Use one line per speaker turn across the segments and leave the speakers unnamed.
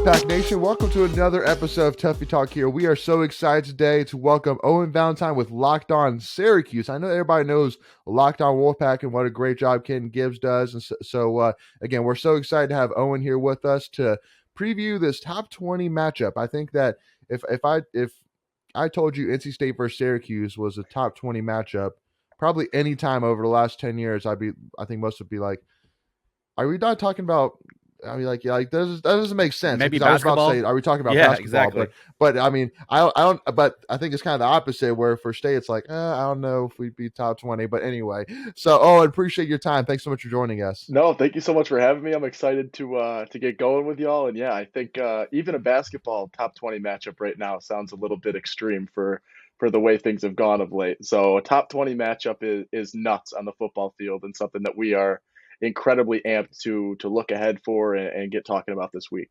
Unpack Nation? Welcome to another episode of Tuffy Talk here. We are so excited today to welcome Owen Valentine with Locked On Syracuse. I know everybody knows Locked On Wolfpack and what a great job Ken Gibbs does. And again, we're so excited to have Owen here with us to preview this top 20 matchup. I think that if I told you NC State versus Syracuse was a top 20 matchup, probably any time over the last 10 years, I think most would be like, are we not talking about? I mean, that doesn't make sense.
Maybe
I was about to
basketball.
say, are we talking about
Yeah,
basketball?
exactly.
But I mean, I don't. But I think it's kind of the opposite. Where for State, it's like, I don't know if we'd be top 20. But anyway, so I appreciate your time. Thanks so much for joining us.
No, thank you so much for having me. I'm excited to get going with y'all. And yeah, I think even a basketball top 20 matchup right now sounds a little bit extreme for the way things have gone of late. So a top 20 matchup is nuts on the football field and something that we are incredibly amped to look ahead for and get talking about this week.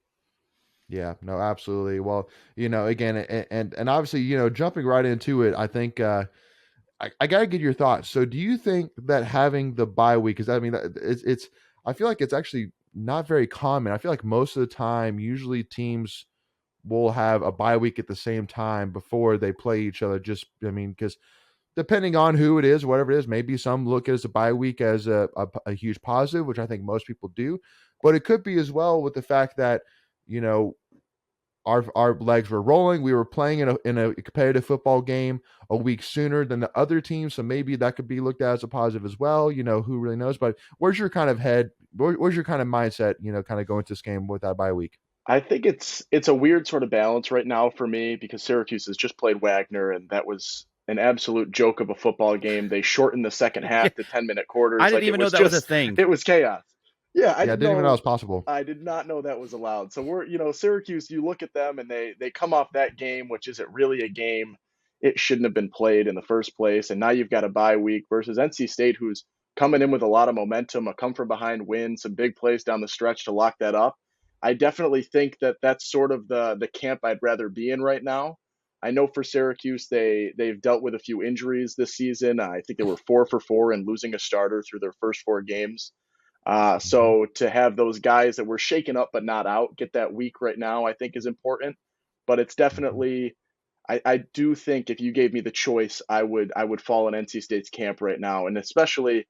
Yeah, no, absolutely. Well, again, and obviously, jumping right into it, I think I gotta get your thoughts. So, do you think that having the bye week is? I mean, it's I feel like it's actually not very common. I feel like most of the time, usually teams will have a bye week at the same time before they play each other. Because depending on who it is, whatever it is, maybe some look at it as a bye week as a huge positive, which I think most people do. But it could be as well with the fact that, you know, our legs were rolling. We were playing in a competitive football game a week sooner than the other team. So maybe that could be looked at as a positive as well. Who really knows? But where's your kind of where's your kind of mindset, kind of going to this game with that bye week?
I think it's a weird sort of balance right now for me because Syracuse has just played Wagner, and that was an absolute joke of a football game. They shortened the second half to 10-minute quarters.
I didn't even know that was a thing.
It was chaos. Yeah, I
didn't even know it was possible.
I did not know that was allowed. So Syracuse, you look at them and they come off that game, which isn't really a game. It shouldn't have been played in the first place. And now you've got a bye week versus NC State, who's coming in with a lot of momentum, a come from behind win, some big plays down the stretch to lock that up. I definitely think that that's sort of the camp I'd rather be in right now. I know for Syracuse, they've dealt with a few injuries this season. I think they were 4 for 4 in losing a starter through their first 4 games. So to have those guys that were shaken up but not out get that week right now, I think is important. But it's definitely, I do think if you gave me the choice, I would fall in NC State's camp right now, and especially.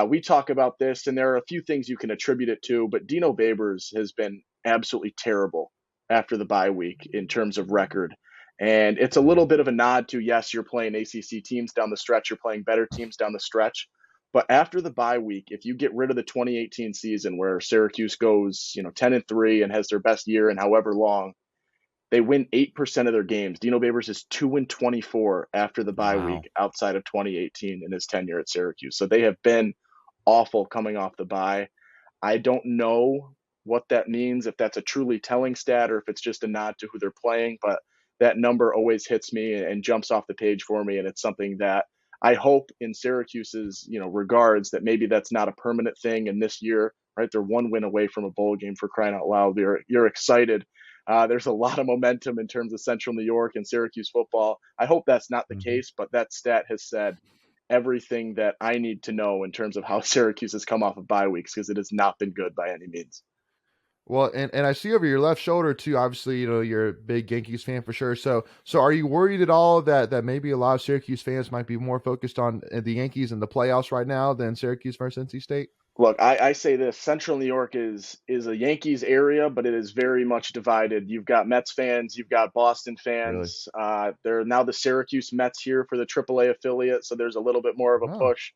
We talk about this, and there are a few things you can attribute it to, but Dino Babers has been absolutely terrible after the bye week in terms of record. And it's a little bit of a nod to, yes, you're playing ACC teams down the stretch, you're playing better teams down the stretch. But after the bye week, if you get rid of the 2018 season where Syracuse goes, 10-3 and has their best year in however long, they win 8% of their games. Dino Babers is 2-24 after the bye week outside of 2018 in his tenure at Syracuse. So they have been awful coming off the bye. I don't know what that means, if that's a truly telling stat or if it's just a nod to who they're playing, but that number always hits me and jumps off the page for me. And it's something that I hope in Syracuse's, regards that maybe that's not a permanent thing. And this year, right, they're 1 win away from a bowl game, for crying out loud. You're excited. There's a lot of momentum in terms of Central New York and Syracuse football. I hope that's not the case, but that stat has said everything that I need to know in terms of how Syracuse has come off of bye weeks, because it has not been good by any means.
Well, and I see over your left shoulder too. Obviously, you're a big Yankees fan for sure. So are you worried at all that maybe a lot of Syracuse fans might be more focused on the Yankees and the playoffs right now than Syracuse versus NC State?
Look, I say this: Central New York is a Yankees area, but it is very much divided. You've got Mets fans, you've got Boston fans. Really? There are now the Syracuse Mets here for the AAA affiliate, so there's a little bit more of a push.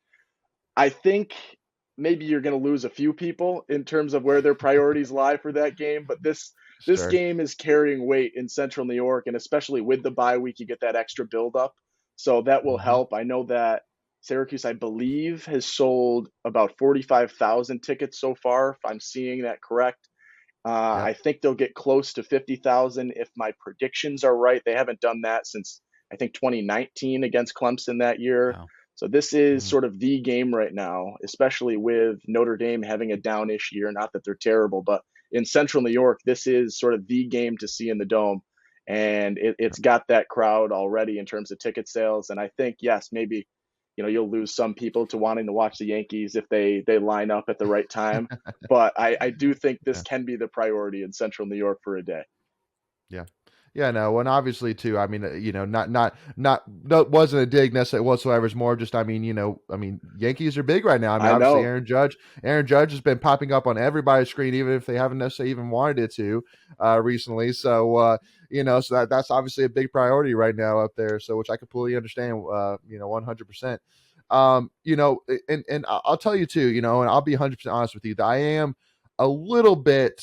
I think maybe you're going to lose a few people in terms of where their priorities lie for that game, but this game is carrying weight in Central New York, and especially with the bye week, you get that extra buildup, so that will help. I know that Syracuse, I believe, has sold about 45,000 tickets so far, if I'm seeing that correct. I think they'll get close to 50,000 if my predictions are right. They haven't done that since, I think, 2019 against Clemson that year. Wow. So this is sort of the game right now, especially with Notre Dame having a downish year. Not that they're terrible, but in Central New York, this is sort of the game to see in the Dome. And it's got that crowd already in terms of ticket sales. And I think, yes, maybe you'll lose some people to wanting to watch the Yankees if they line up at the right time. But I do think this
Yeah.
can be the priority in Central New York for a day.
Yeah. Yeah, no, and obviously too. I mean, not no, wasn't a dig necessarily whatsoever. It's more just, I mean, Yankees are big right now. I mean,
I
obviously
know,
Aaron Judge has been popping up on everybody's screen, even if they haven't necessarily even wanted it to, recently. So, so that's obviously a big priority right now up there. So, which I completely understand, 100%. And I'll tell you too, and I'll be 100% honest with you, that I am a little bit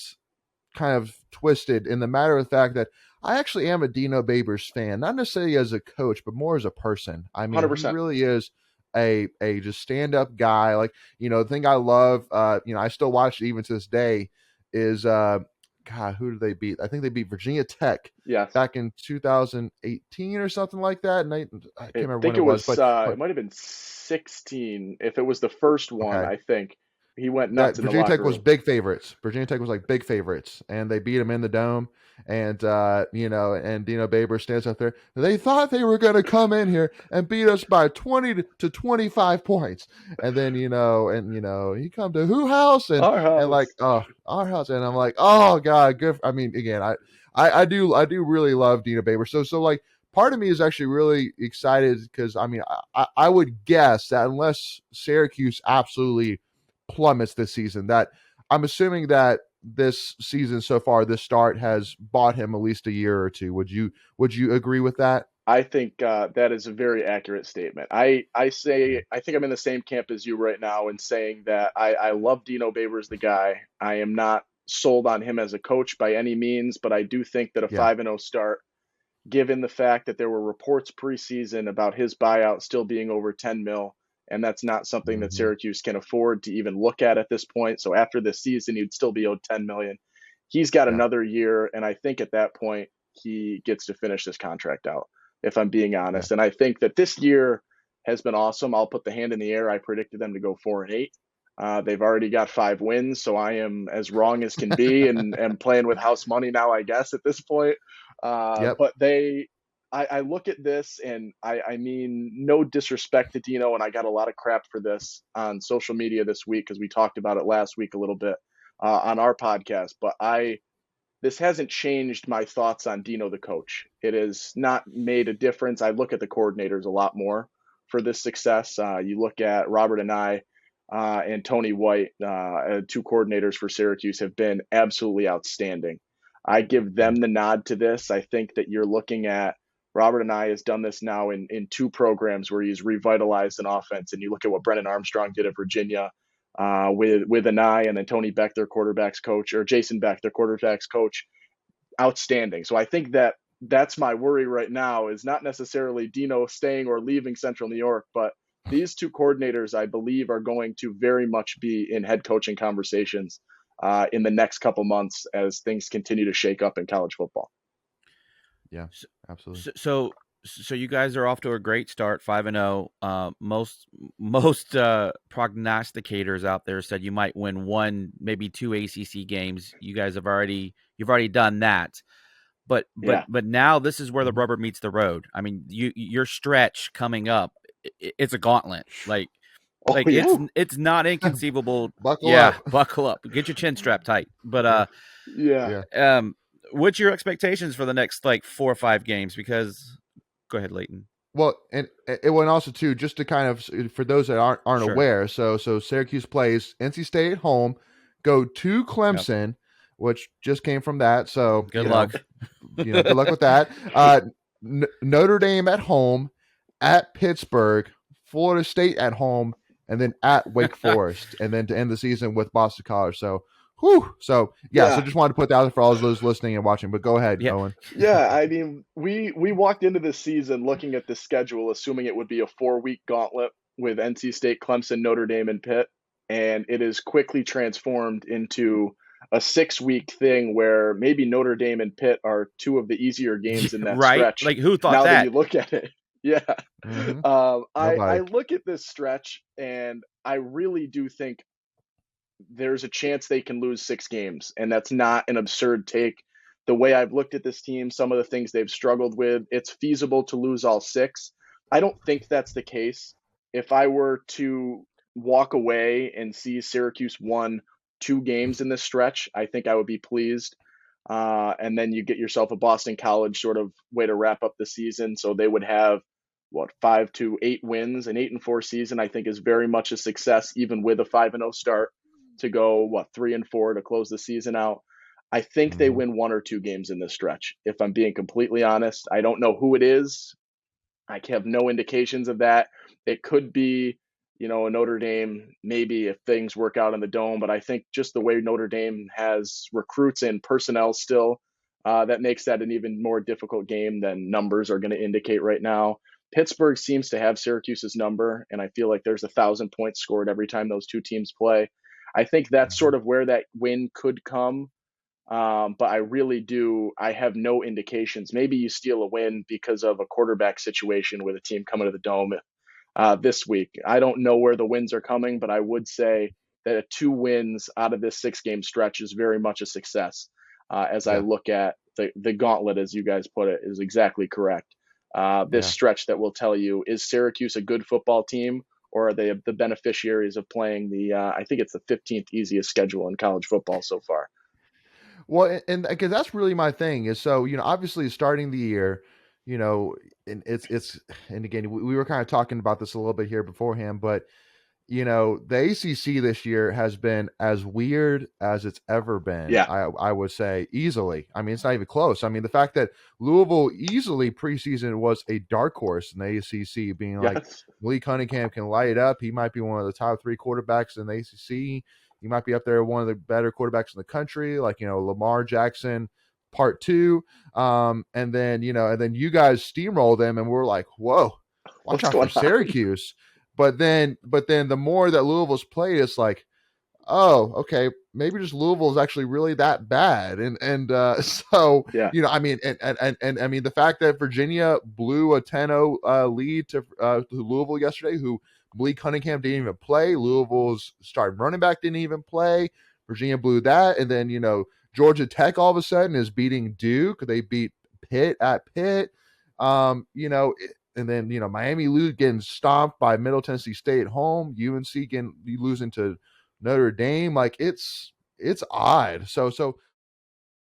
kind of twisted in the matter of the fact that I actually am a Dino Babers fan, not necessarily as a coach, but more as a person. I mean, he
100%.
really is a just stand up guy. Like, the thing I love, I still watch it even to this day, is God, who did they beat? I think they beat Virginia Tech
Yes.
back in 2018 or something like that. And I can't
I
remember when
think
it
it
was,
was,
but
it might have been 16. If it was the first one,
okay.
I think he went
That
nuts in the
Virginia Tech
locker
was
room.
big favorites. Virginia Tech was like big favorites, and they beat them in the dome. And and Dino Baber stands up there. They thought they were going to come in here and beat us by 20 to 25 points, and then he come to who house
Our
and like,
house.
oh, our house, and I'm like, oh god, good. I mean, again, I do really love Dino Baber. So like, part of me is actually really excited because I mean, I would guess that unless Syracuse absolutely plummets this season, that I'm assuming that this season so far, this start has bought him at least a year or two. Would you agree with that?
I think that is a very accurate statement.
Yeah.
I think I'm in the same camp as you right now in saying that I love Dino Babers, the guy. I am not sold on him as a coach by any means, but I do think that a
Yeah.
5-0 start, given the fact that there were reports preseason about his buyout still being over 10 mil, and that's not something that
Hmm.
Syracuse can afford to even look at this point. So after this season, he'd still be owed 10 million. He's got
Yeah.
another year, and I think at that point he gets to finish this contract out, if I'm being
Yeah.
honest. And I think that this year has been awesome. I'll put the hand in the air. I predicted them to go 4-8. They've already got 5 wins, so I am as wrong as can be, and playing with house money now, I guess, at this point.
Yep.
But I look at this, and I mean, no disrespect to Dino, and I got a lot of crap for this on social media this week because we talked about it last week a little bit on our podcast. But this hasn't changed my thoughts on Dino the coach. It has not made a difference. I look at the coordinators a lot more for this success. You look at Robert and and Tony White, two coordinators for Syracuse, have been absolutely outstanding. I give
Yeah.
them the nod to this. I think that you're looking at Robert and has done this now in two programs where he's revitalized an offense. And you look at what Brennan Armstrong did at Virginia with an eye, and then Tony Beck, their quarterbacks coach, or Jason Beck, their quarterbacks coach, outstanding. So I think that that's my worry right now is not necessarily Dino staying or leaving Central New York, but these two coordinators, I believe, are going to very much be in head coaching conversations in the next couple months as things continue to shake up in college football.
Yeah.
So,
Absolutely.
so you guys are off to a great start, 5-0. Most prognosticators out there said you might win one, maybe two ACC games. You've already done that.
Yeah.
But now this is where the
Mhm.
rubber meets the road. I mean, your stretch coming up, it's a gauntlet.
Oh, yeah.
It's not inconceivable.
Buckle
Yeah,
up.
buckle up, get your chin strapped tight. But
Yeah.
Yeah.
Yeah.
what's your expectations for the next like 4 or 5 games? Because go ahead, Leighton.
Well, and it went also too, just to kind of, for those that aren't
Sure.
aware. So Syracuse plays NC State at home, go to
Yep.
Clemson, which just came from that. So
Good luck.
good luck with that. Notre Dame at home, at Pittsburgh, Florida State at home, and then at Wake Forest, and then to end the season with Boston College. So, whew. So yeah. So
Yeah.
just wanted to put that out for all those listening and watching. But go ahead,
Yeah.
Owen.
Yeah, I mean, we walked into this season looking at the schedule, assuming it would be a 4-week gauntlet with NC State, Clemson, Notre Dame, and Pitt, and it is quickly transformed into a 6-week thing where maybe Notre Dame and Pitt are two of the easier games in that
Right?
stretch.
Like who thought
Now that you
that?
look at it, yeah.
Mm-hmm.
I
Nobody.
look at this stretch, and I really do think there's a chance they can lose 6 games, and that's not an absurd take. The way I've looked at this team, some of the things they've struggled with, it's feasible to lose all 6. I don't think that's the case. if I were to walk away and see Syracuse won 2 games in this stretch, I think I would be pleased. And then you get yourself a Boston College sort of way to wrap up the season. So they would have what 5 to 8 wins. An 8-4 season, I think, is very much a success, even with a 5-0 start. To go what 3-4 to close the season out. I think they
Hmm.
win 1 or 2 games in this stretch. If I'm being completely honest, I don't know who it is. I have no indications of that. It could be, a Notre Dame, maybe if things work out in the dome, but I think just the way Notre Dame has recruits and personnel still, that makes that an even more difficult game than numbers are going to indicate right now. Pittsburgh seems to have Syracuse's number, and I feel like there's 1,000 points scored every time those two teams play. I think that's
Hmm.
sort of where that win could come. But I really do. I have no indications. Maybe you steal a win because of a quarterback situation with a team coming to the dome this week. I don't know where the wins are coming, but I would say that 2 wins out of this 6 game stretch is very much a success. As I
Yeah,
look at the gauntlet, as you guys put it, is exactly correct. This
yeah.
stretch that will tell you, is Syracuse a good football team, or are they the beneficiaries of playing I think it's the 15th easiest schedule in college football so far.
Well, and because that's really my thing is, so obviously starting the year, you know, and it's and again we were kind of talking about this a little bit here beforehand, but the ACC this year has been as weird as it's ever been.
Yeah.
I would say easily. I mean, it's not even close. I mean, the fact that Louisville easily preseason was a dark horse in the ACC, being like
Yes.
Lee Cunningham can light it up. He might be one of the top 3 quarterbacks in the ACC. He might be up there one of the better quarterbacks in the country, like Lamar Jackson part two. And then you guys steamroll them, and we're like, whoa, watch
What's
out for
going on?
Syracuse. But then the more that Louisville's played, it's like, oh, okay, maybe just Louisville is actually really that bad. And so
Yeah.
I mean, and I mean the fact that Virginia blew a 10-0 lead to Louisville yesterday, who Lee Cunningham didn't even play. Louisville's starting running back didn't even play. Virginia blew that, and then Georgia Tech all of a sudden is beating Duke. They beat Pitt at Pitt. And then Miami getting stomped by Middle Tennessee State at home. UNC getting losing to Notre Dame. Like it's odd. So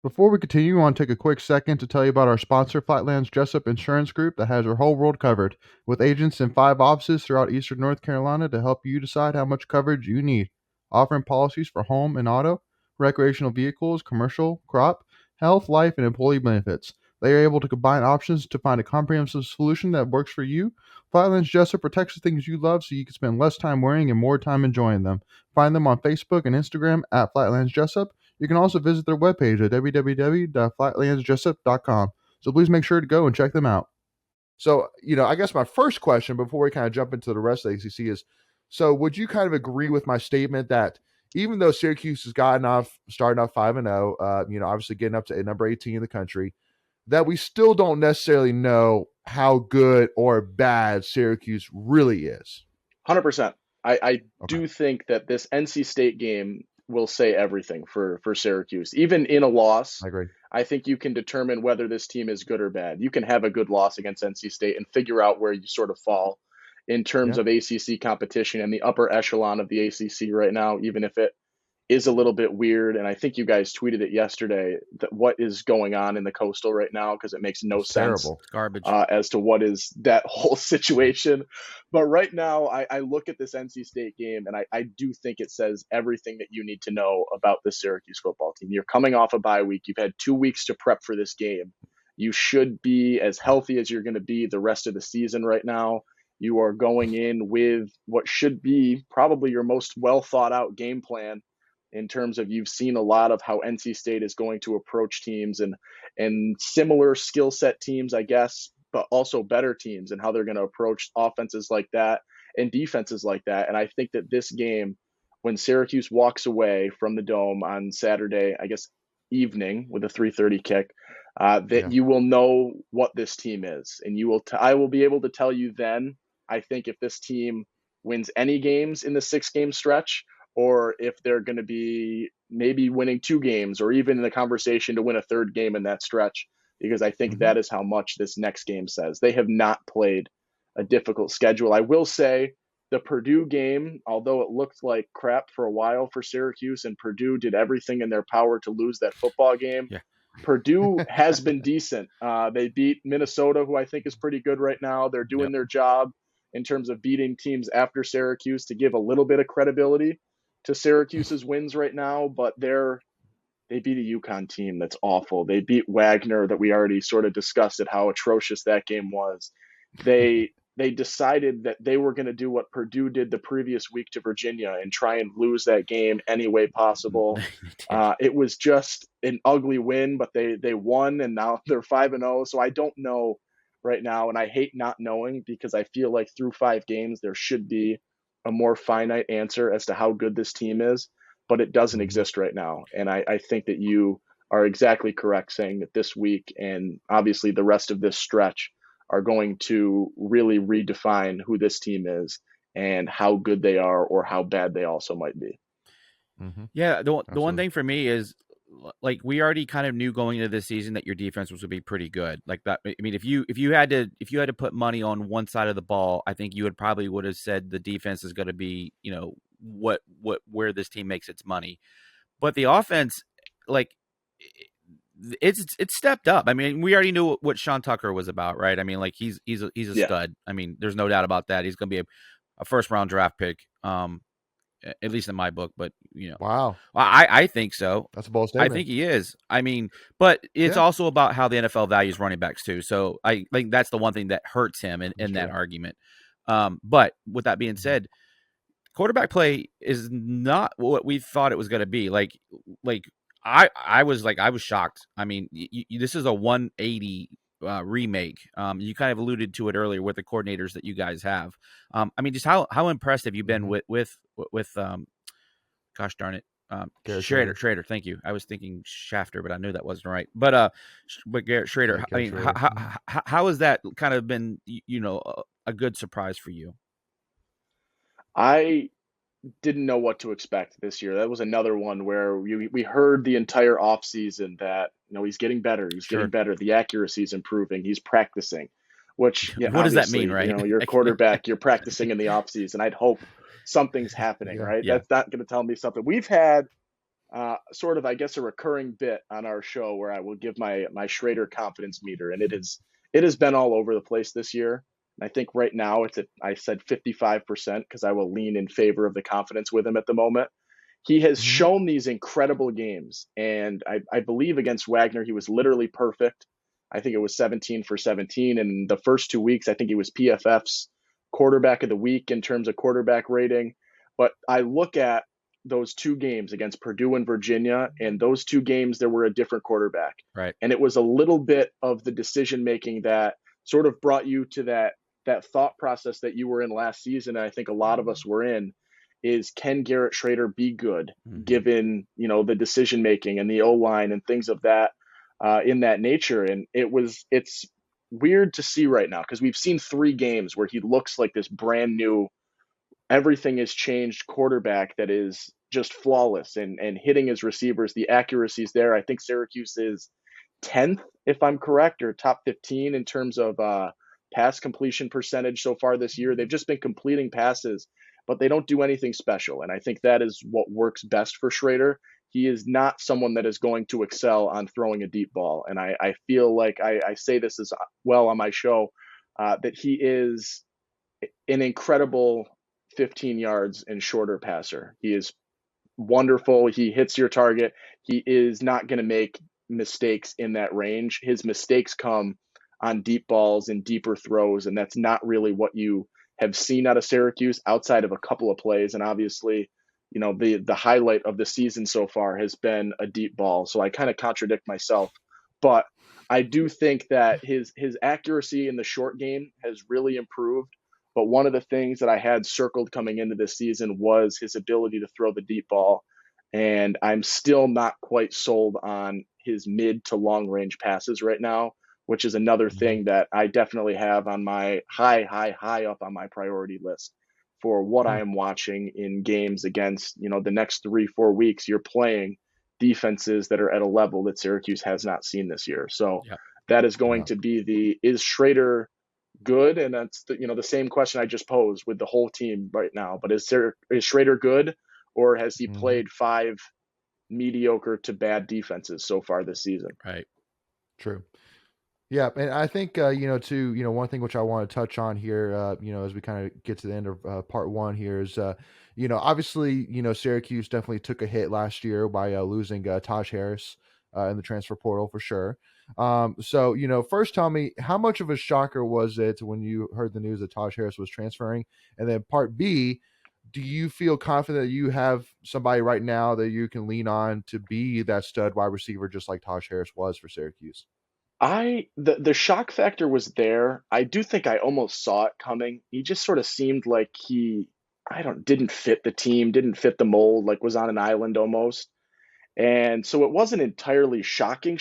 before we continue, I want to take a quick second to tell you about our sponsor, Flatlands Jessup Insurance Group, that has your whole world covered, with agents in 5 offices throughout eastern North Carolina to help you decide how much coverage you need. Offering policies for home and auto, recreational vehicles, commercial, crop, health, life, and employee benefits. They are able to combine options to find a comprehensive solution that works for you. Flatlands Jessup protects the things you love so you can spend less time worrying and more time enjoying them. Find them on Facebook and Instagram at Flatlands Jessup. You can also visit their webpage at www.flatlandsjessup.com. So please make sure to go and check them out. So, I guess my first question before we kind of jump into the rest of the ACC is, so would you kind of agree with my statement that even though Syracuse has starting off 5-0, obviously getting up to number 18 in the country, that we still don't necessarily know how good or bad Syracuse really is?
100%. I
Okay.
do think that this NC State game will say everything for Syracuse. Even in a loss,
I agree.
I think you can determine whether this team is good or bad. You can have a good loss against NC State and figure out where you sort of fall in terms
Yeah.
of ACC competition and the upper echelon of the ACC right now, even if it is a little bit weird. And I think you guys tweeted it yesterday that what is going on in the Coastal right now, because it makes no
It's
sense
It's
terrible.
garbage.
as to what is that whole situation. But right now, I look at this NC State game and I do think it says everything that you need to know about the Syracuse football team. You're coming off a bye week. You've had 2 weeks to prep for this game. You should be as healthy as you're going to be the rest of the season right now. You are going in with what should be probably your most well thought out game plan in terms of you've seen a lot of how NC State is going to approach teams and similar skill set teams, I guess, but also better teams and how they're going to approach offenses like that and defenses like that. And I think that this game, when Syracuse walks away from the Dome on Saturday, I guess evening with a 3:30 kick, that
Yeah.
you will know what this team is, and I will be able to tell you then. I think if this team wins any games in the 6 game stretch, or if they're going to be maybe winning 2 games, or even in the conversation to win a third game in that stretch, because I think
Hmm.
that is how much this next game says. They have not played a difficult schedule. I will say the Purdue game, although it looked like crap for a while for Syracuse, and Purdue did everything in their power to lose that football game,
Yeah.
Purdue has been decent. They beat Minnesota, who I think is pretty good right now. They're doing
Yep.
their job in terms of beating teams after Syracuse to give a little bit of credibility to Syracuse's wins right now, but they beat a UConn team that's awful. They beat Wagner, that we already sort of discussed at how atrocious that game was. They decided that they were going to do what Purdue did the previous week to Virginia and try and lose that game any way possible.
They did.
It was just an ugly win, but they won, and now they're 5-0. So I don't know right now, and I hate not knowing, because I feel like through 5 games there should be a more finite answer as to how good this team is, but it doesn't
Mhm.
exist right now. And I think that you are exactly correct saying that this week and obviously the rest of this stretch are going to really redefine who this team is and how good they are, or how bad they also might be.
Mhm.
Yeah, the one
Absolutely.
thing for me is, like, we already kind of knew going into this season that your defense was going to be pretty good. Like that, I mean, if you had to put money on one side of the ball, I think you would have said the defense is going to be, where this team makes its money. But the offense, like, it's stepped up. I mean, we already knew what Sean Tucker was about, right? I mean, like, he's a
Yeah.
stud. I mean, there's no doubt about that. He's going to be a first round draft pick. At least in my book, but
Wow.
I think so.
That's a bold
I
statement.
think he is. I mean, but it's
Yeah.
also about how the NFL values running backs too. So I think that's the one thing that hurts him in,
That's
in that
true.
argument. But with that being
Mhm.
said, quarterback play is not what we thought it was going to be. Like I was shocked. I mean, this is a 180 remake. You kind of alluded to it earlier with the coordinators that you guys have. I mean, just how impressed have you been
Mhm.
with gosh darn it.
Garrett Schrader.
Schrader, thank you. I was thinking Shafter, but I knew that wasn't right. But Garrett Schrader,
Yeah,
I
Garrett
mean,
Schrader. Mhm.
how has that kind of been, a good surprise for you?
I didn't know what to expect this year. That was another one where we heard the entire offseason that, he's getting better. He's getting
Sure.
better. The accuracy is improving. He's practicing, which, yeah,
What does that mean,
obviously,
right?
you're a quarterback, you're practicing in the offseason. I'd hope something's happening,
Yeah.
right?
Yeah.
That's not going to tell me something. We've had sort of, I guess, a recurring bit on our show where I will give my Schrader confidence meter, and it has been all over the place this year. And I think right now it's at, I said 55%, because I will lean in favor of the confidence with him at the moment. He has
Mhm.
shown these incredible games, and I believe against Wagner he was literally perfect. I think it was 17 for 17, and the first 2 weeks I think he was PFF's quarterback of the week in terms of quarterback rating. But I look at those 2 games against Purdue and Virginia, and those 2 games there were a different quarterback,
Right.
and it was a little bit of the decision making that sort of brought you to that thought process that you were in last season, and I think a lot of us were in, is can Garrett Schrader be good
Hmm.
given, the decision making and the O line and things of that in that nature. And it's weird to see right now, because we've seen 3 games where he looks like this brand new, everything has changed quarterback that is just flawless and hitting his receivers. The accuracy's there. I think Syracuse is 10th, if I'm correct, or top 15 in terms of pass completion percentage so far this year. They've just been completing passes, but they don't do anything special. And I think that is what works best for Schrader. He is not someone that is going to excel on throwing a deep ball. And I feel like I say this as well on my show, that he is an incredible 15 yards and shorter passer. He is wonderful. He hits your target. He is not going to make mistakes in that range. His mistakes come on deep balls and deeper throws, and that's not really what you have seen out of Syracuse outside of a couple of plays. And obviously, the highlight of the season so far has been a deep ball. So I kind of contradict myself, but I do think that his accuracy in the short game has really improved. But one of the things that I had circled coming into this season was his ability to throw the deep ball. And I'm still not quite sold on his mid to long range passes right now, which is another
Mhm.
thing that I definitely have on my high up on my priority list for what
Hmm.
I am watching in games against, the next 3, 4 weeks. You're playing defenses that are at a level that Syracuse has not seen this year. So
Yeah.
that is going
Yeah.
to be is Schrader good? And that's the same question I just posed with the whole team right now. But is Schrader good, or has he
Mm-hmm.
played 5 mediocre to bad defenses so far this season?
Right.
True. Yeah, and I think too, one thing which I want to touch on here, as we kind of get to the end of part one here is, obviously, Syracuse definitely took a hit last year by losing Taj Harris in the transfer portal for sure. So first tell me, how much of a shocker was it when you heard the news that Taj Harris was transferring, and then part B, do you feel confident that you have somebody right now that you can lean on to be that stud wide receiver, just like Taj Harris was for Syracuse?
The shock factor was there. I do think I almost saw it coming. He just sort of seemed like he I don't didn't fit the team, didn't fit the mold, like was on an island almost. And so it wasn't entirely shocking,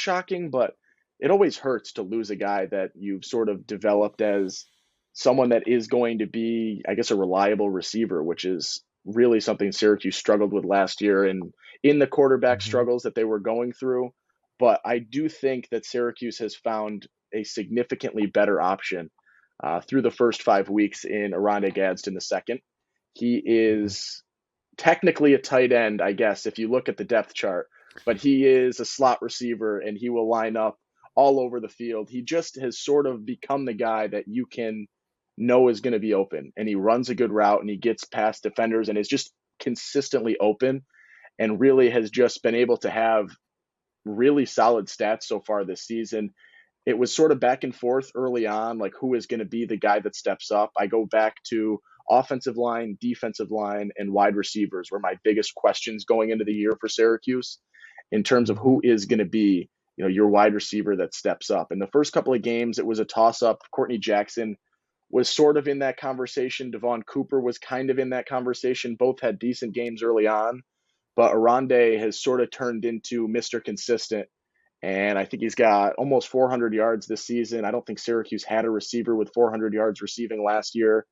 but it always hurts to lose a guy that you've sort of developed as someone that is going to be, I guess, a reliable receiver, which is really something Syracuse struggled with last year and in the quarterback
Mm-hmm.
struggles that they were going through. But I do think that Syracuse has found a significantly better option through the first 5 weeks in Aronde Gadsden the second. He
Mm-hmm.
is technically a tight end, I guess, if you look at the depth chart, but he is a slot receiver and he will line up all over the field. He just has sort of become the guy that you can know is going to be open, and he runs a good route and he gets past defenders and is just consistently open, and really has just been able to have really solid stats so far this season. It was sort of back and forth early on, like who is going to be the guy that steps up. I go back to offensive line, defensive line, and wide receivers were my biggest questions going into the year for Syracuse in terms of
Mm-hmm.
who is going to be, your wide receiver that steps up. In the first couple of games, it was a toss up. Courtney Jackson was sort of in that conversation. Devon Cooper was kind of in that conversation. Both had decent games early on, but Aronde has sort of turned into Mr. Consistent, and I think he's got almost 400 yards this season. I don't think Syracuse had a receiver with 400 yards receiving last year.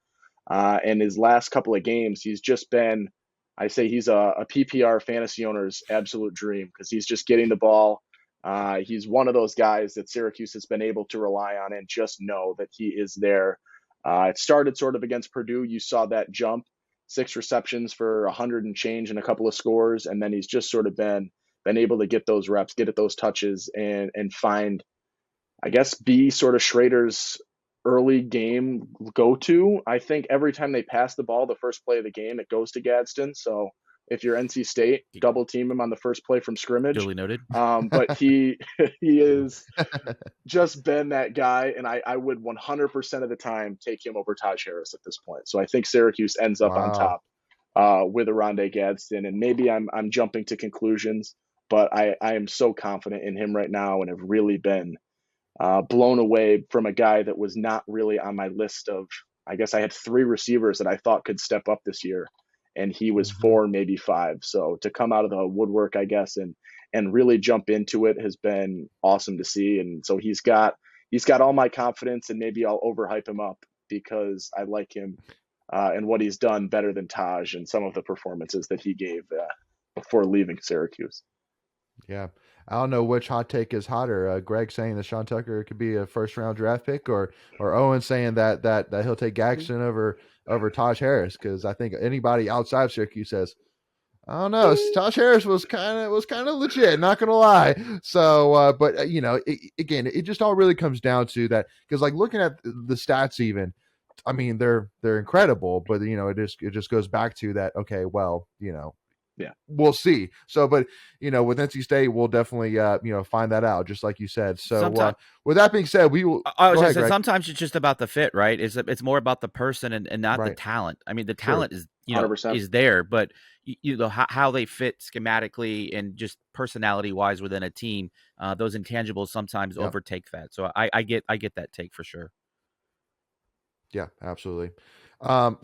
And his last couple of games, he's just been, I say he's a PPR fantasy owner's absolute dream because he's just getting the ball. He's one of those guys that Syracuse has been able to rely on and just know that he is there. It started sort of against Purdue. You saw that jump, 6 receptions for 100 and change and a couple of scores. And then he's just sort of been able to get those reps, get at those touches, and find, I guess, be sort of Schrader's early game go to. I think every time they pass the ball, the first play of the game, it goes to Gadsden. So if you're NC State, double team him on the first play from scrimmage.
Duly noted.
But he he
True.
is just been that guy, and I would 100% of the time take him over Taj Harris at this point. So I think Syracuse ends up on
Wow.
top with Aronde Gadsden, and maybe I'm jumping to conclusions, but I am so confident in him right now and have really been blown away from a guy that was not really on my list of. I guess I had 3 receivers that I thought could step up this year, and he was
Mm-hmm.
4, maybe 5. So to come out of the woodwork, I guess, and really jump into it has been awesome to see. And so he's got all my confidence, and maybe I'll overhype him up because I like him and what he's done better than Taj and some of the performances that he gave before leaving Syracuse.
Yeah. I don't know which hot take is hotter. Greg saying that Sean Tucker could be a first round draft pick, or Owen saying that he'll take Gaxton over Taj Harris, because I think anybody outside of Syracuse says, I don't know, Taj Harris was kind of legit, not gonna lie. So, but again, it just all really comes down to that, because like looking at the stats, even, I mean, they're incredible, but it just goes back to that. Okay, well,
Yeah.
we'll see. So, but with NC State, we'll definitely find that out, just like you said. So,
Sometimes
with that being said, we will
I was
go
gonna
ahead,
say
Greg.
sometimes it's just about the fit, right? It's more about the person and not the
Right.
talent. I mean, the
True.
talent is
100%.
is there, but how they fit schematically and just personality wise within a team, those intangibles sometimes
Yep.
overtake that. So I get that take for sure.
Yeah, absolutely.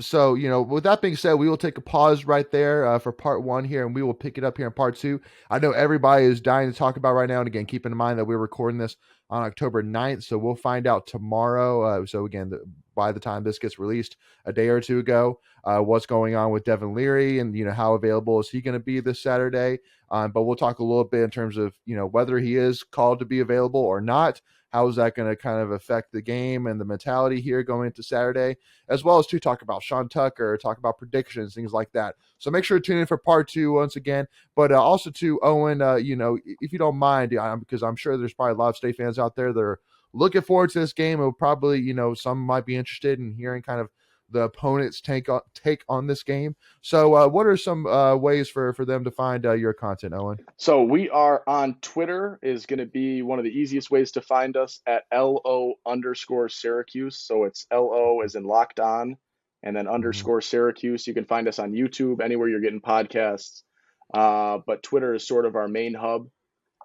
So, with that being said, we will take a pause right there for part one here, and we will pick it up here in part two. I know everybody is dying to talk about right now. And again, keep in mind that we're recording this on October 9th. So we'll find out tomorrow. So again, by the time this gets released a day or two ago, what's going on with Devin Leary, and, how available is he going to be this Saturday. But we'll talk a little bit in terms of, whether he is called to be available or not, how is that going to kind of affect the game and the mentality here going into Saturday, as well as to talk about Sean Tucker, talk about predictions, things like that. So make sure to tune in for part 2 once again. But also to Owen, if you don't mind, because I'm sure there's probably a lot of State fans out there that are looking forward to this game. It will probably, some might be interested in hearing kind of the opponent's take on this game. So what are some ways for them to find your content, Owen?
So we are on Twitter, is going to be one of the easiest ways to find us at LO_Syracuse. So it's LO as in locked on, and then underscore Syracuse. You can find us on YouTube, anywhere you're getting podcasts. But Twitter is sort of our main hub.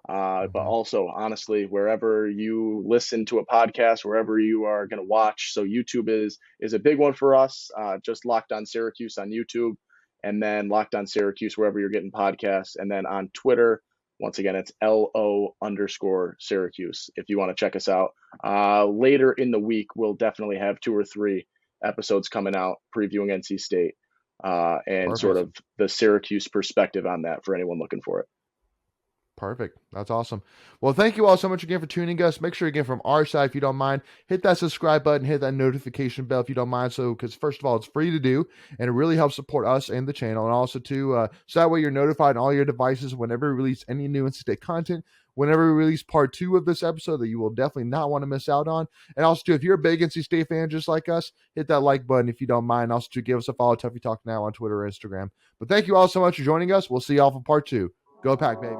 But also, honestly, wherever you listen to a podcast, wherever you are going to watch. So YouTube is a big one for us. Just Locked On Syracuse on YouTube, and then Locked On Syracuse wherever you're getting podcasts. And then on Twitter, once again, it's LO_Syracuse if you want to check us out. Later in the week, we'll definitely have 2 or 3 episodes coming out previewing NC State and
Perfect.
Sort of the Syracuse perspective on that for anyone looking for it.
Perfect. That's awesome. Well, thank you all so much again for tuning us. Make sure, again, from our side, if you don't mind, hit that subscribe button, hit that notification bell if you don't mind. So, because first of all, it's free to do, and it really helps support us and the channel. And also, too, so that way you're notified on all your devices whenever we release any new NC State content, whenever we release part 2 of this episode that you will definitely not want to miss out on. And also, too, if you're a big NC State fan just like us, hit that like button if you don't mind. Also, to give us a follow, Tuffy Talk Now on Twitter or Instagram. But thank you all so much for joining us. We'll see y'all for part 2. Go Pack, baby.